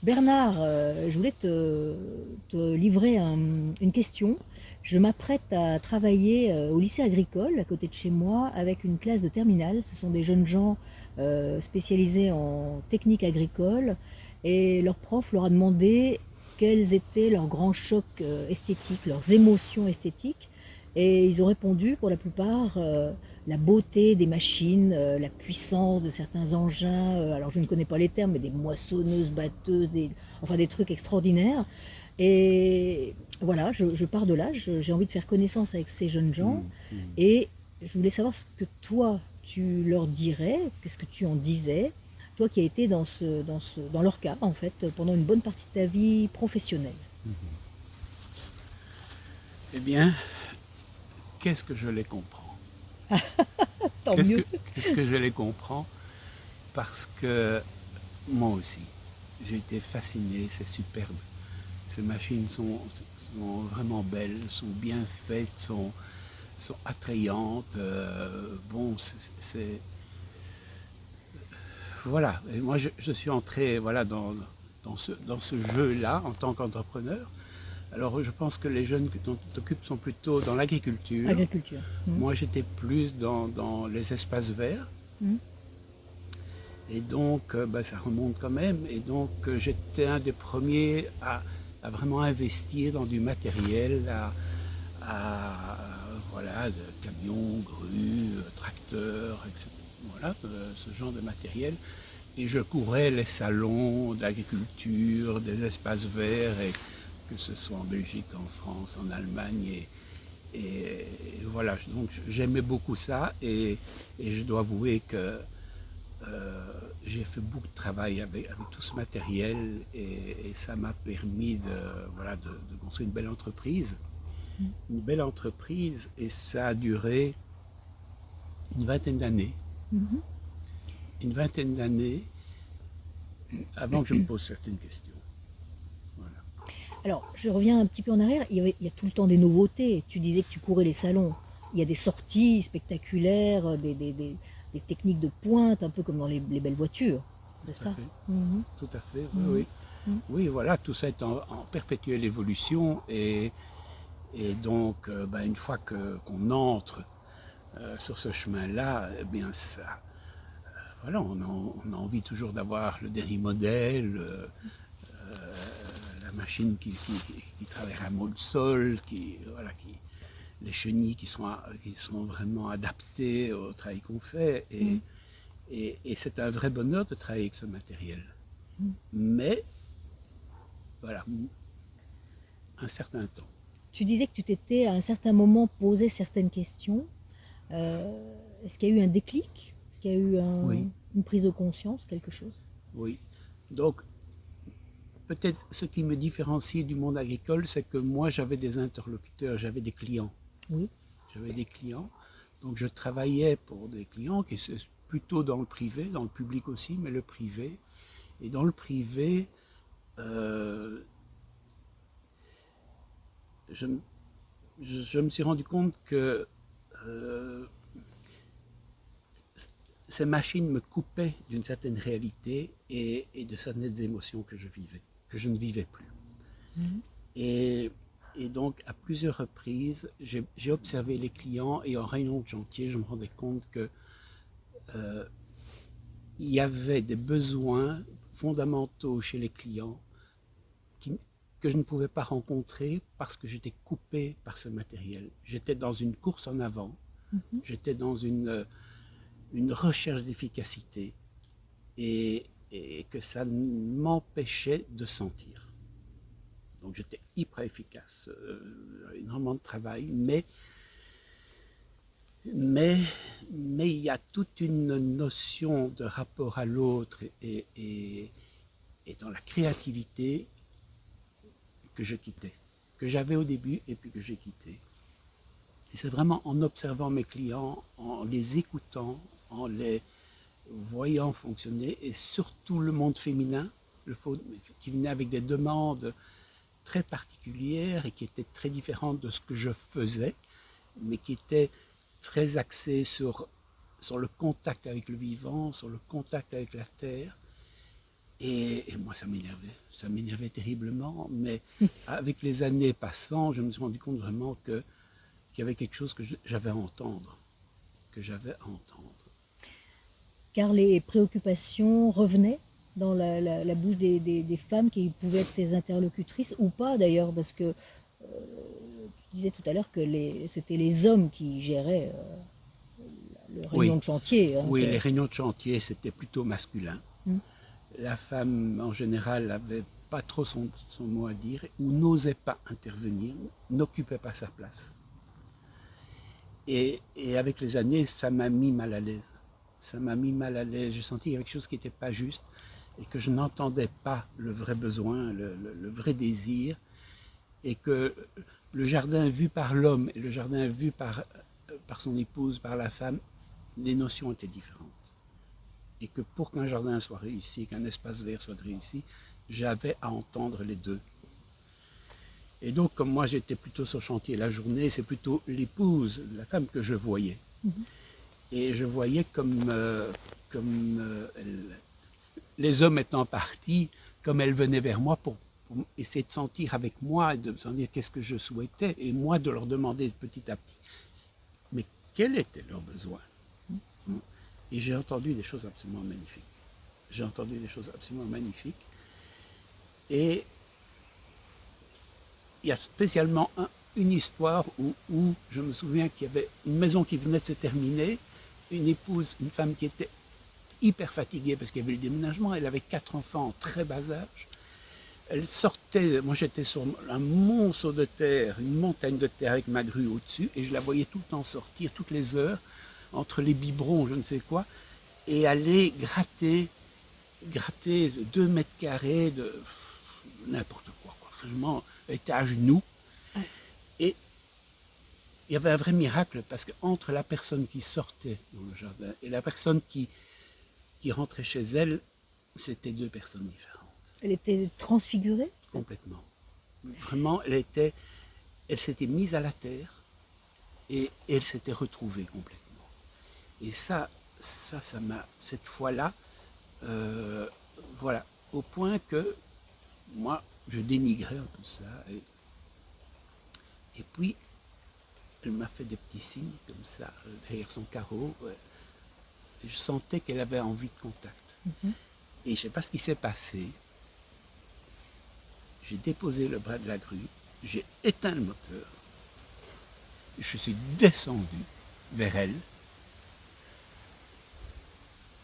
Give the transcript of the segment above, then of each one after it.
Bernard, je voulais te livrer une question. Je m'apprête à travailler au lycée agricole à côté de chez moi avec une classe de terminale. Ce sont des jeunes gens spécialisés en technique agricole et leur prof leur a demandé quels étaient leurs grands chocs esthétiques, leurs émotions esthétiques. Et ils ont répondu pour la plupart la beauté des machines, la puissance de certains engins, alors je ne connais pas les termes, mais des moissonneuses, batteuses, enfin des trucs extraordinaires. Et voilà, je pars de là, j'ai envie de faire connaissance avec ces jeunes gens, Mm, mm. et je voulais savoir ce que toi, tu leur dirais, qu'est-ce que tu en disais, toi qui as été dans leur cas, en fait, pendant une bonne partie de ta vie professionnelle. Eh bien, qu'est-ce que je les comprends? Tant Qu'est-ce que, mieux. qu'est-ce que je les comprends? Parce que moi aussi, j'ai été fasciné, c'est superbe. Ces machines sont vraiment belles, sont bien faites, sont attrayantes. Bon, voilà. Et moi, je suis entré voilà, dans ce jeu-là en tant qu'entrepreneur. Alors, je pense que les jeunes dont tu t'occupes sont plutôt dans l'agriculture. Agriculture. Mhm. Moi, j'étais plus dans les espaces verts. Mhm. Et donc, ça remonte quand même. Et donc, j'étais un des premiers à vraiment investir dans du matériel, voilà, de camions, grues, tracteurs, etc. Voilà, ce genre de matériel. Et je courais les salons d'agriculture, des espaces verts, et que ce soit en Belgique, en France, en Allemagne. Et voilà, donc j'aimais beaucoup ça. Et je dois avouer que j'ai fait beaucoup de travail avec tout ce matériel, et ça m'a permis voilà, de construire une belle entreprise. Une belle entreprise, et ça a duré une vingtaine d'années. Mhm. Une vingtaine d'années avant que je me pose certaines questions. Voilà. Alors, je reviens un petit peu en arrière. Il y a tout le temps des nouveautés. Tu disais que tu courais les salons. Il y a des sorties spectaculaires, des techniques de pointe, un peu comme dans les belles voitures. C'est Tout à ça. fait. Mhm, Tout à fait, oui, mhm, oui. mhm. Oui, voilà, tout ça est en perpétuelle évolution. Et donc, une fois qu'on entre sur ce chemin-là, eh bien, voilà, on a envie toujours d'avoir le dernier modèle, la machine qui travaille à mot de sol, voilà, les chenilles qui sont vraiment adaptées au travail qu'on fait. Mhm. Et c'est un vrai bonheur de travailler avec ce matériel. Mhm. Mais, voilà, un certain temps. Tu disais que tu t'étais à un certain moment posé certaines questions. Est-ce qu'il y a eu un déclic? Est-ce qu'il y a eu Oui, une prise de conscience, quelque chose? oui. Donc, peut-être ce qui me différencie du monde agricole, c'est que moi, j'avais des interlocuteurs, j'avais des clients. Oui. J'avais des clients. Donc, je travaillais pour des clients qui sont plutôt dans le privé, dans le public aussi, mais le privé. Et dans le privé, euh, je, je me suis rendu compte que euh, ces machines me coupaient d'une certaine réalité, et de certaines émotions que je ne vivais plus. Mhm. Et, et donc, à plusieurs reprises, j'ai observé les clients, et en réunion de chantier, je me rendais compte que euh, il y avait des besoins fondamentaux chez les clients qui, que je ne pouvais pas rencontrer parce que j'étais coupé par ce matériel. J'étais dans une course en avant, Mhm. j'étais dans une recherche d'efficacité, et que ça m'empêchait de sentir. Donc j'étais hyper efficace, énormément de travail, mais, mais il y a toute une notion de rapport à l'autre, et dans la créativité que je quittais, que j'avais au début et puis que j'ai quitté. Et c'est vraiment en observant mes clients, en les écoutant, en les voyant fonctionner, et surtout le monde féminin, qui venait avec des demandes très particulières et qui étaient très différentes de ce que je faisais, mais qui étaient très axées sur le contact avec le vivant, sur le contact avec la terre. Et moi, ça m'énervait terriblement, mais avec les années passant, je me suis rendu compte vraiment qu'il y avait quelque chose que j'avais à entendre, que j'avais à entendre. Car les préoccupations revenaient dans la bouche des femmes qui pouvaient être tes interlocutrices, ou pas d'ailleurs, parce que tu disais tout à l'heure que c'était les hommes qui géraient le réunion Oui, de chantier. Hein, oui, les réunions de chantier, c'était plutôt masculin. Hmm. La femme, en général, n'avait pas trop son mot à dire, ou n'osait pas intervenir, n'occupait pas sa place. Et avec les années, ça m'a mis mal à l'aise. Ça m'a mis mal à l'aise. J'ai senti qu'il y avait quelque chose qui n'était pas juste et que je n'entendais pas le vrai besoin, le vrai désir, et que le jardin vu par l'homme et le jardin vu par son épouse, par la femme, les notions étaient différentes. Et que pour qu'un jardin soit réussi, qu'un espace vert soit réussi, j'avais à entendre les deux. Et donc, comme moi j'étais plutôt sur chantier la journée, c'est plutôt l'épouse, la femme que je voyais. Et je voyais comme les hommes étant partis, comme elle venait vers moi pour essayer de sentir avec moi, de me sentir qu'est-ce que je souhaitais, et moi de leur demander petit à petit, mais quels étaient leurs besoins. Et j'ai entendu des choses absolument magnifiques. J'ai entendu des choses absolument magnifiques. Et il y a spécialement une histoire où je me souviens qu'il y avait une maison qui venait de se terminer, une épouse, une femme qui était hyper fatiguée parce qu'il y avait le déménagement, elle avait 4 enfants en très bas âge. Elle sortait, moi j'étais sur un monceau de terre, une montagne de terre avec ma grue au-dessus, et je la voyais tout le temps sortir, toutes les heures, entre les biberons, je ne sais quoi, et aller gratter 2 mètres carrés de n'importe quoi. Vraiment, elle était à genoux. Et il y avait un vrai miracle parce qu'entre la personne qui sortait dans le jardin et la personne qui rentrait chez elle, c'était 2 personnes différentes. Elle était transfigurée? Complètement. Vraiment, elle s'était mise à la terre et elle s'était retrouvée complètement. Et ça m'a, cette fois-là, voilà, au point que moi, je dénigrais un peu ça. Et puis, elle m'a fait des petits signes comme ça, derrière son carreau. Et je sentais qu'elle avait envie de contact. Et je ne sais pas ce qui s'est passé. J'ai déposé le bras de la grue, j'ai éteint le moteur, je suis descendu vers elle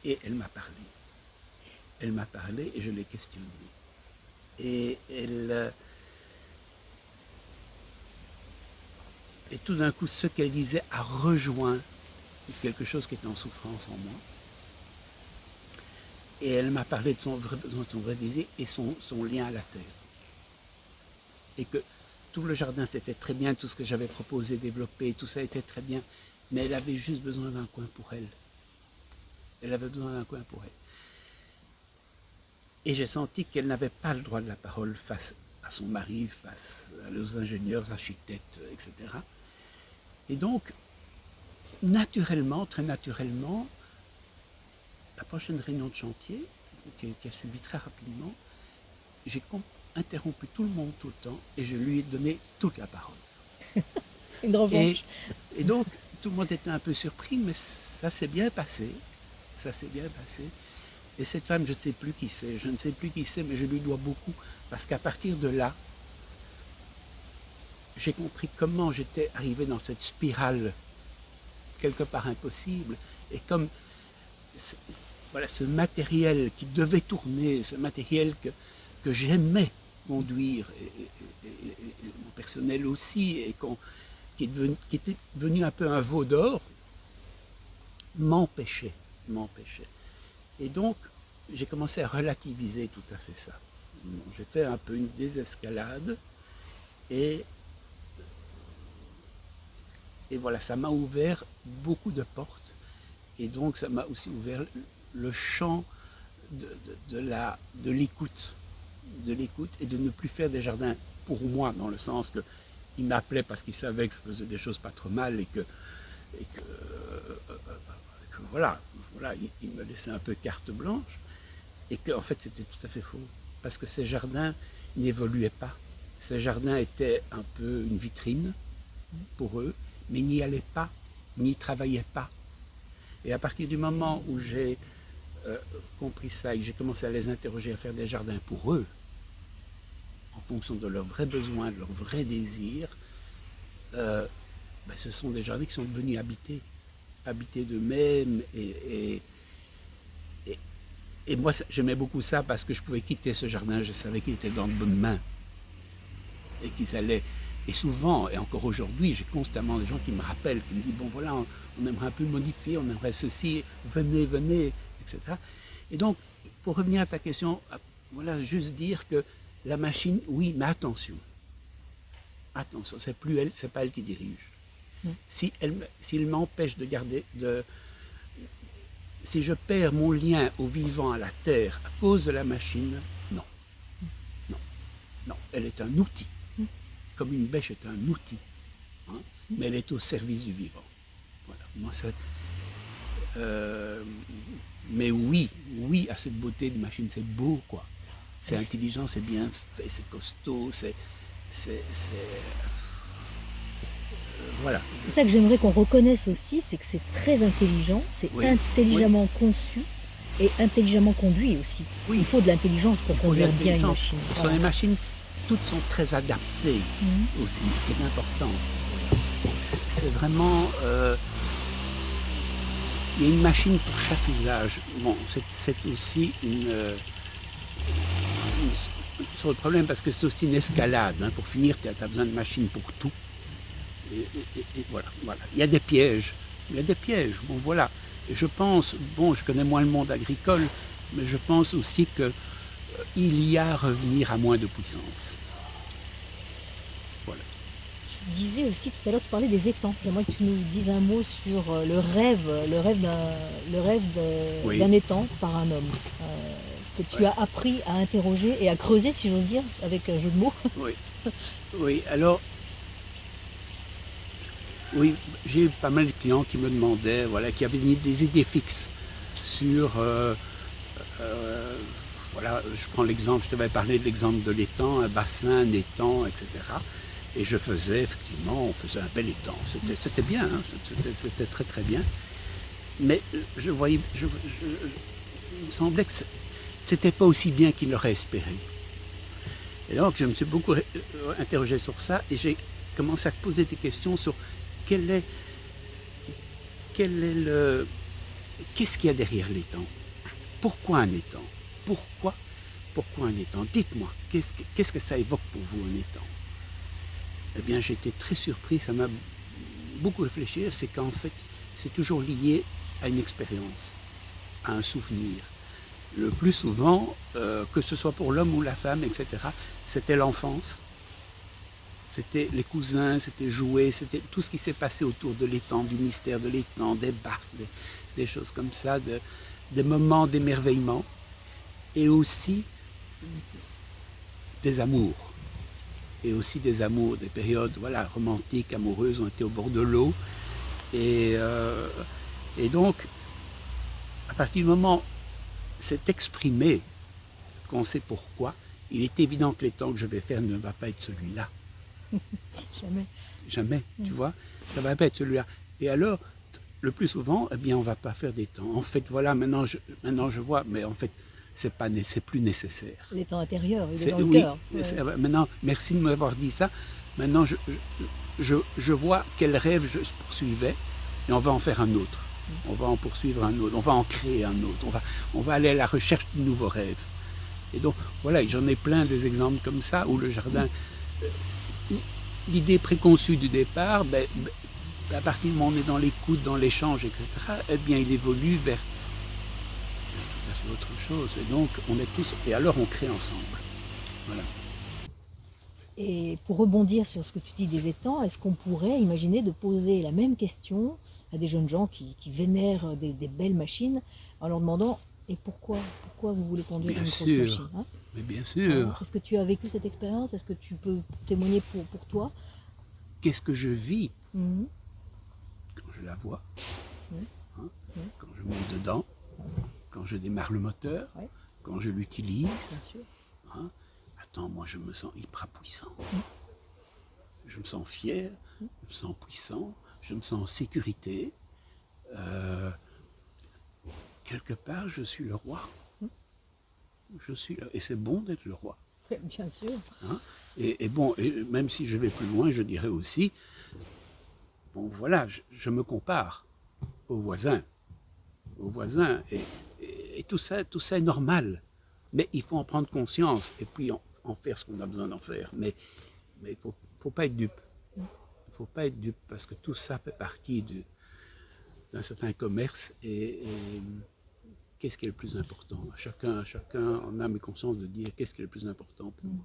et elle m'a parlé. Elle m'a parlé et je l'ai questionnée. Et et tout d'un coup, ce qu'elle disait a rejoint quelque chose qui était en souffrance en moi. Et elle m'a parlé de son vrai besoin, de son vrai désir et son lien à la terre. Et que tout le jardin, c'était très bien, tout ce que j'avais proposé, développé, tout ça était très bien. Mais elle avait juste besoin d'un coin pour elle. Elle avait besoin d'un coin pour elle. Et j'ai senti qu'elle n'avait pas le droit de la parole face à son mari, face aux ingénieurs, architectes, etc. Et donc, naturellement, très naturellement, la prochaine réunion de chantier, qui a suivi très rapidement, j'ai interrompu tout le monde tout le temps et je lui ai donné toute la parole. Une revanche. Et donc, tout le monde était un peu surpris, mais ça s'est bien passé. Ça s'est bien passé. Et cette femme, je ne sais plus qui c'est, mais je lui dois beaucoup, parce qu'à partir de là, j'ai compris comment j'étais arrivé dans cette spirale, quelque part impossible, et comme voilà, ce matériel qui devait tourner, ce matériel que j'aimais conduire, et mon personnel aussi, et qui était devenu un peu un veau d'or, m'empêchait. Et donc, j'ai commencé à relativiser tout à fait ça. J'ai fait un peu une désescalade, et voilà, ça m'a ouvert beaucoup de portes, et donc ça m'a aussi ouvert le champ de l'écoute, et de ne plus faire des jardins pour moi, dans le sens qu'il m'appelait parce qu'il savait que je faisais des choses pas trop mal, et que voilà, il me laissait un peu carte blanche, et qu'en fait c'était tout à fait faux, parce que ces jardins n'évoluaient pas. Ces jardins étaient un peu une vitrine pour eux, mais n'y allaient pas, n'y travaillaient pas. Et à partir du moment où j'ai compris ça et que j'ai commencé à les interroger, à faire des jardins pour eux, en fonction de leurs vrais besoins, de leurs vrais désirs, ce sont des jardins qui sont devenus habités d'eux-mêmes. Et moi, j'aimais beaucoup ça parce que je pouvais quitter ce jardin, je savais qu'il était dans de bonnes mains. Et qu'ils allaient. Et souvent, et encore aujourd'hui, j'ai constamment des gens qui me rappellent, qui me disent, bon voilà, on aimerait un peu modifier, on aimerait ceci, venez, etc. Et donc, pour revenir à ta question, voilà, juste dire que la machine, oui, mais attention, c'est pas elle qui dirige. Si elle m'empêche de garder, si je perds mon lien au vivant, à la terre, à cause de la machine, non, elle est un outil. Comme une bêche est un outil, hein, mais elle est au service du vivant. Voilà. Moi, mais oui, à cette beauté de machine, c'est beau, quoi. C'est intelligent, c'est bien fait, c'est costaud, voilà. C'est ça que j'aimerais qu'on reconnaisse aussi, c'est que c'est très intelligent, c'est intelligemment conçu et intelligemment conduit aussi. Il faut de l'intelligence pour conduire bien une machine. Ce sont des machines, toutes sont très adaptées aussi, ce qui est important. C'est vraiment... il y a une machine pour chaque usage. Bon, c'est aussi sur le problème, parce que c'est aussi une escalade. Hein. Pour finir, tu as besoin de machines pour tout. Et voilà. Il y a des pièges. Bon, voilà. Et je pense, je connais moins le monde agricole, mais je pense aussi qu'il y a à revenir à moins de puissance. Voilà. Tu disais aussi tout à l'heure, tu parlais des étangs. J'aimerais que tu nous dises un mot sur le rêve d'un étang par un homme. Que tu as appris à interroger et à creuser, si j'ose dire, avec un jeu de mots. Oui, alors, j'ai eu pas mal de clients qui me demandaient, voilà, qui avaient des idées fixes sur, voilà, je prends l'exemple, je t'avais parlé de l'exemple de l'étang, un bassin, un étang, etc. Et je faisais, effectivement, on faisait un bel étang. C'était bien, hein, c'était très très bien. Mais je voyais, il me semblait que c'était pas aussi bien qu'il l'aurait espéré. Et donc je me suis beaucoup interrogé sur ça et j'ai commencé à poser des questions sur qu'est-ce qu'il y a derrière l'étang? Pourquoi un étang? Pourquoi un étang? Dites-moi, qu'est-ce que ça évoque pour vous un étang? Eh bien, j'ai été très surpris, ça m'a beaucoup réfléchi, c'est qu'en fait, c'est toujours lié à une expérience, à un souvenir. Le plus souvent, que ce soit pour l'homme ou la femme, etc., c'était l'enfance. C'était les cousins, c'était jouer, c'était tout ce qui s'est passé autour de l'étang, du mystère de l'étang, des barques, des choses comme ça, des moments d'émerveillement, et aussi des amours. Et aussi des amours, des périodes romantiques, amoureuses, on était au bord de l'eau. Et donc, à partir du moment où c'est exprimé, qu'on sait pourquoi, il est évident que l'étang que je vais faire ne va pas être celui-là. Jamais, tu vois, ça ne va pas être celui-là. Et alors, le plus souvent, on ne va pas faire d'étang. En fait, voilà, maintenant je vois, mais en fait, c'est plus nécessaire. L'étang intérieur, il est dans le cœur. Maintenant, merci de m'avoir dit ça. Maintenant, je vois quel rêve je poursuivais et on va en faire un autre. On va en poursuivre un autre, on va en créer un autre. On va aller à la recherche de nouveaux rêves. Et donc, voilà, j'en ai plein des exemples comme ça où le jardin, l'idée préconçue du départ, à partir du moment où on est dans l'écoute, dans l'échange, etc., eh bien, il évolue vers tout à fait autre chose. Et donc, on est tous, et alors on crée ensemble. Voilà. Et pour rebondir sur ce que tu dis des étangs, est-ce qu'on pourrait imaginer de poser la même question à des jeunes gens qui vénèrent des belles machines en leur demandant « Et pourquoi vous voulez conduire une grosse machine ?» Mais bien sûr. Est-ce que tu as vécu cette expérience? Est-ce que tu peux témoigner pour toi? Qu'est-ce que je vis quand je la vois, quand je monte dedans, quand je démarre le moteur, quand je l'utilise, Bien sûr. hein, attends, moi je me sens hyper puissant. Mm. Je me sens fier, je me sens puissant, je me sens en sécurité. Euh, quelque part, je suis le roi. Je suis là. Et c'est bon d'être le roi. Bien sûr. Hein. Et bon, et même si je vais plus loin, je dirais aussi, bon voilà, je me compare aux voisins. Et tout ça est normal. Mais il faut en prendre conscience et puis en faire ce qu'on a besoin d'en faire. Mais il faut pas être dupe. Il ne faut pas être dupe parce que tout ça fait partie d'un certain commerce et qu'est-ce qui est le plus important? Chacun en âme et conscience de dire qu'est-ce qui est le plus important pour moi.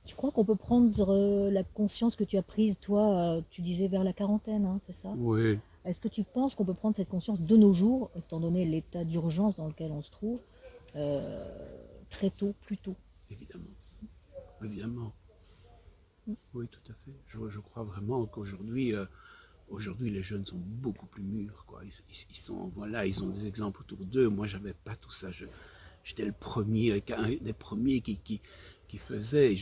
Je crois qu'on peut prendre la conscience que tu as prise, toi, tu disais vers la quarantaine, hein, c'est ça? Oui, Est-ce que tu penses qu'on peut prendre cette conscience de nos jours, étant donné l'état d'urgence dans lequel on se trouve, euh, très tôt, plus tôt? évidemment. Évidemment. Oui, tout à fait. Je crois vraiment qu'aujourd'hui, aujourd'hui, les jeunes sont beaucoup plus mûrs, quoi. Ils sont, voilà, ils ont des exemples autour d'eux. Moi, j'avais pas tout ça. J'étais le premier, un des premiers qui faisait.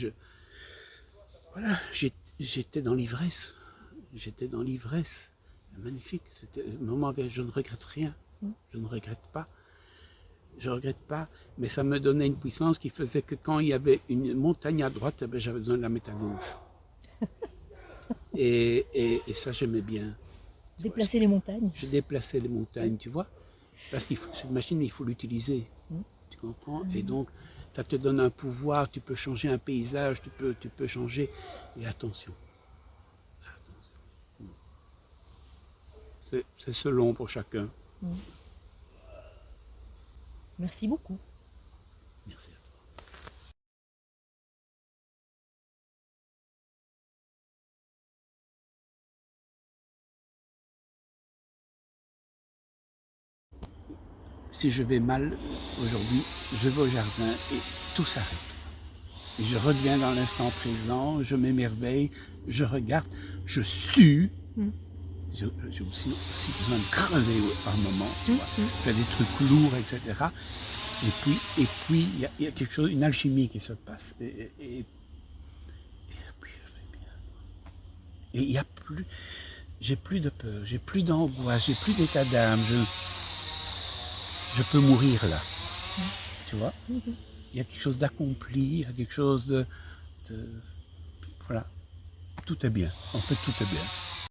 Voilà, j'étais dans l'ivresse. J'étais dans l'ivresse. Magnifique. C'était un moment. Je ne regrette rien. Je ne regrette pas. Je ne regrette pas, mais ça me donnait une puissance qui faisait que quand il y avait une montagne à droite, eh bien, j'avais besoin de la mettre à gauche. Et ça, j'aimais bien. Déplacer les montagnes. Je déplaçais les montagnes, tu vois. Parce que cette machine, il faut l'utiliser. Tu comprends? Et donc, ça te donne un pouvoir, tu peux changer un paysage, tu peux changer. Et attention. C'est selon pour chacun. Merci beaucoup. Merci à toi. Si je vais mal aujourd'hui, je vais au jardin et tout s'arrête. Et je reviens dans l'instant présent, je m'émerveille, je regarde, je sue. J'ai aussi besoin de crever par moment, tu vois, faire des trucs lourds, etc. Et puis il y a quelque chose, une alchimie qui se passe. Et puis je fais bien. Et il y a plus, j'ai plus de peur, j'ai plus d'angoisse, j'ai plus d'état d'âme. Je peux mourir là, tu vois. Il y a quelque chose d'accompli, il y a quelque chose de voilà. Tout est bien. En fait, tout est bien.